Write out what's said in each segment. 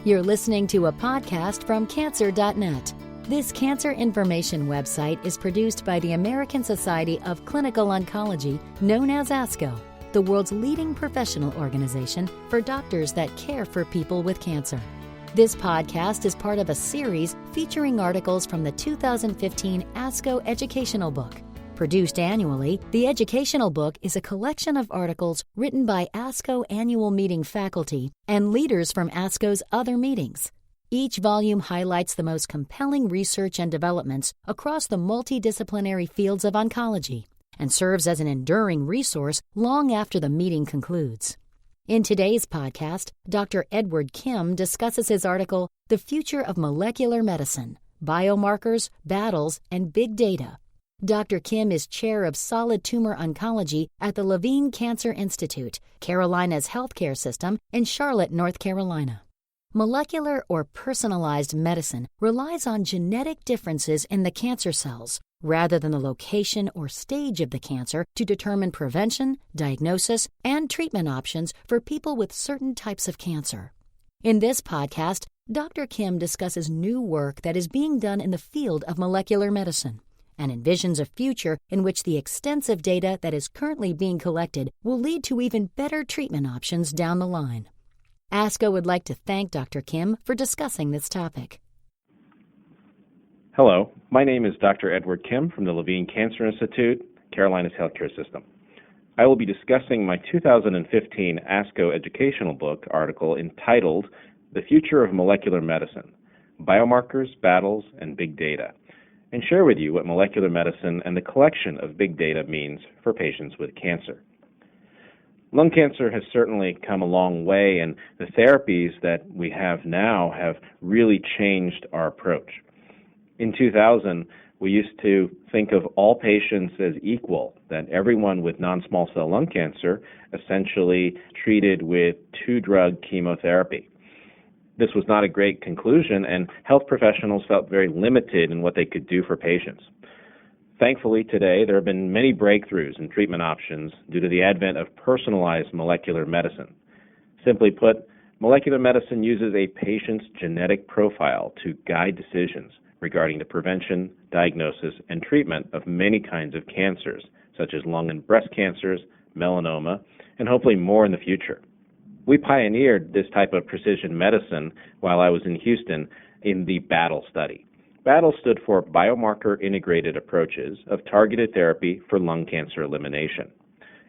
You're listening to a podcast from Cancer.net. This cancer information website is produced by the American Society of Clinical Oncology, known as ASCO, the world's leading professional organization for doctors that care for people with cancer. This podcast is part of a series featuring articles from the 2015 ASCO Educational Book. Produced annually, the Educational Book is a collection of articles written by ASCO annual meeting faculty and leaders from ASCO's other meetings. Each volume highlights the most compelling research and developments across the multidisciplinary fields of oncology and serves as an enduring resource long after the meeting concludes. In today's podcast, Dr. Edward Kim discusses his article, The Future of Molecular Medicine, Biomarkers, Battles, and Big Data. Dr. Kim is chair of solid tumor oncology at the Levine Cancer Institute, Carolina's healthcare system in Charlotte, North Carolina. Molecular or personalized medicine relies on genetic differences in the cancer cells rather than the location or stage of the cancer to determine prevention, diagnosis, and treatment options for people with certain types of cancer. In this podcast, Dr. Kim discusses new work that is being done in the field of molecular medicine and envisions a future in which the extensive data that is currently being collected will lead to even better treatment options down the line. ASCO would like to thank Dr. Kim for discussing this topic. Hello, my name is Dr. Edward Kim from the Levine Cancer Institute, Carolina's healthcare system. I will be discussing my 2015 ASCO Educational Book article entitled The Future of Molecular Medicine, Biomarkers, Battles, and Big Data, and share with you what molecular medicine and the collection of big data means for patients with cancer. Lung cancer has certainly come a long way, and the therapies that we have now have really changed our approach. In 2000, we used to think of all patients as equal, that everyone with non-small cell lung cancer essentially treated with two-drug chemotherapy. This was not a great conclusion, and health professionals felt very limited in what they could do for patients. Thankfully, today, there have been many breakthroughs in treatment options due to the advent of personalized molecular medicine. Simply put, molecular medicine uses a patient's genetic profile to guide decisions regarding the prevention, diagnosis, and treatment of many kinds of cancers, such as lung and breast cancers, melanoma, and hopefully more in the future. We pioneered this type of precision medicine while I was in Houston in the BATTLE study. BATTLE stood for Biomarker Integrated Approaches of Targeted Therapy for Lung Cancer Elimination.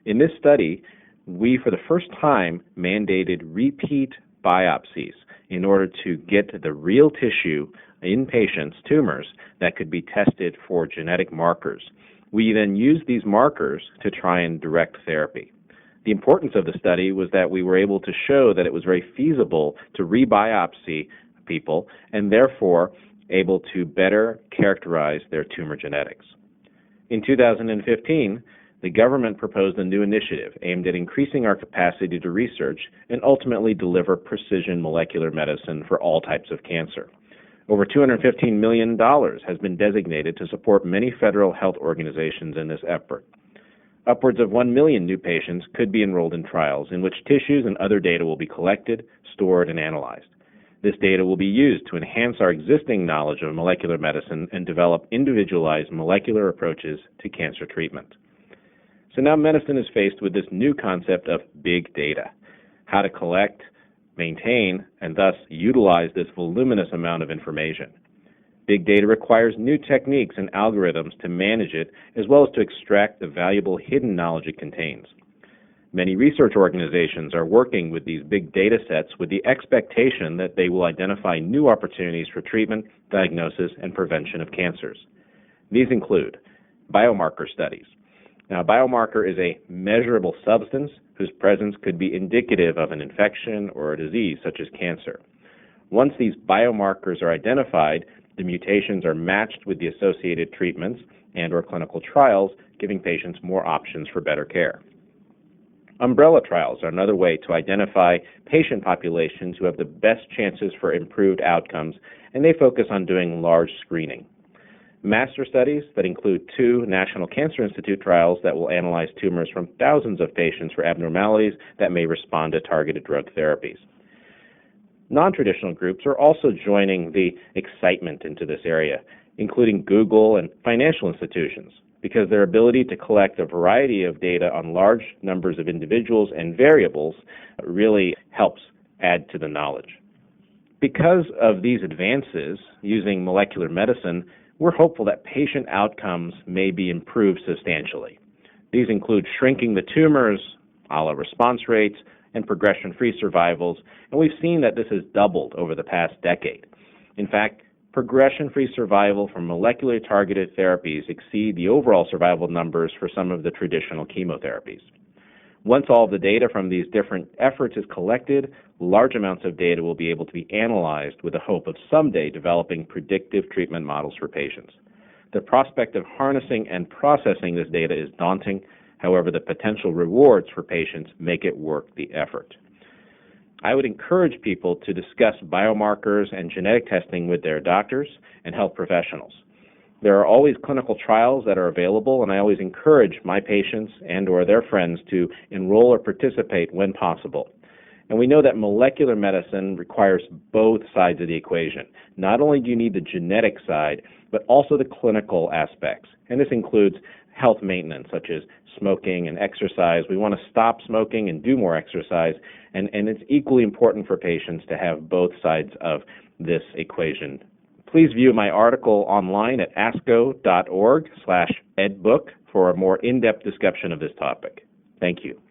In this study, we for the first time mandated repeat biopsies in order to get the real tissue in patients' tumors that could be tested for genetic markers. We then used these markers to try and direct therapy. The importance of the study was that we were able to show that it was very feasible to rebiopsy people and therefore able to better characterize their tumor genetics. In 2015, the government proposed a new initiative aimed at increasing our capacity to research and ultimately deliver precision molecular medicine for all types of cancer. Over $215 million has been designated to support many federal health organizations in this effort. Upwards of 1 million new patients could be enrolled in trials in which tissues and other data will be collected, stored, and analyzed. This data will be used to enhance our existing knowledge of molecular medicine and develop individualized molecular approaches to cancer treatment. So now medicine is faced with this new concept of big data, how to collect, maintain, and thus utilize this voluminous amount of information. Big data requires new techniques and algorithms to manage it, as well as to extract the valuable hidden knowledge it contains. Many research organizations are working with these big data sets with the expectation that they will identify new opportunities for treatment, diagnosis, and prevention of cancers. These include biomarker studies. Now, a biomarker is a measurable substance whose presence could be indicative of an infection or a disease, such as cancer. Once these biomarkers are identified, the mutations are matched with the associated treatments and/or clinical trials, giving patients more options for better care. Umbrella trials are another way to identify patient populations who have the best chances for improved outcomes, and they focus on doing large screening. Master studies that include 2 National Cancer Institute trials that will analyze tumors from thousands of patients for abnormalities that may respond to targeted drug therapies. Non-traditional groups are also joining the excitement into this area, including Google and financial institutions, because their ability to collect a variety of data on large numbers of individuals and variables really helps add to the knowledge. Because of these advances using molecular medicine, we're hopeful that patient outcomes may be improved substantially. These include shrinking the tumors, response rates, and progression-free survivals, and we've seen that this has doubled over the past decade. In fact, progression-free survival from molecularly targeted therapies exceed the overall survival numbers for some of the traditional chemotherapies. Once all of the data from these different efforts is collected, large amounts of data will be able to be analyzed with the hope of someday developing predictive treatment models for patients. The prospect of harnessing and processing this data is daunting. However, the potential rewards for patients make it worth the effort. I would encourage people to discuss biomarkers and genetic testing with their doctors and health professionals. There are always clinical trials that are available, and I always encourage my patients and or their friends to enroll or participate when possible. And we know that molecular medicine requires both sides of the equation. Not only do you need the genetic side, but also the clinical aspects. And this includes health maintenance, such as smoking and exercise. We want to stop smoking and do more exercise, and it's equally important for patients to have both sides of this equation. Please view my article online at asco.org/edbook for a more in-depth discussion of this topic. Thank you.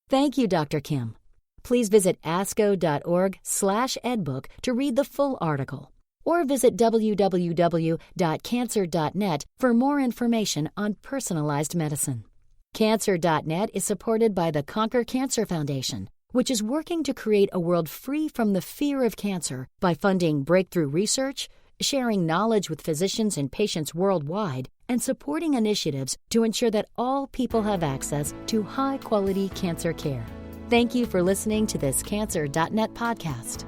Thank you, Dr. Kim. Please visit asco.org/edbook to read the full article, or visit www.cancer.net for more information on personalized medicine. Cancer.net is supported by the Conquer Cancer Foundation, which is working to create a world free from the fear of cancer by funding breakthrough research, sharing knowledge with physicians and patients worldwide, and supporting initiatives to ensure that all people have access to high-quality cancer care. Thank you for listening to this Cancer.net podcast.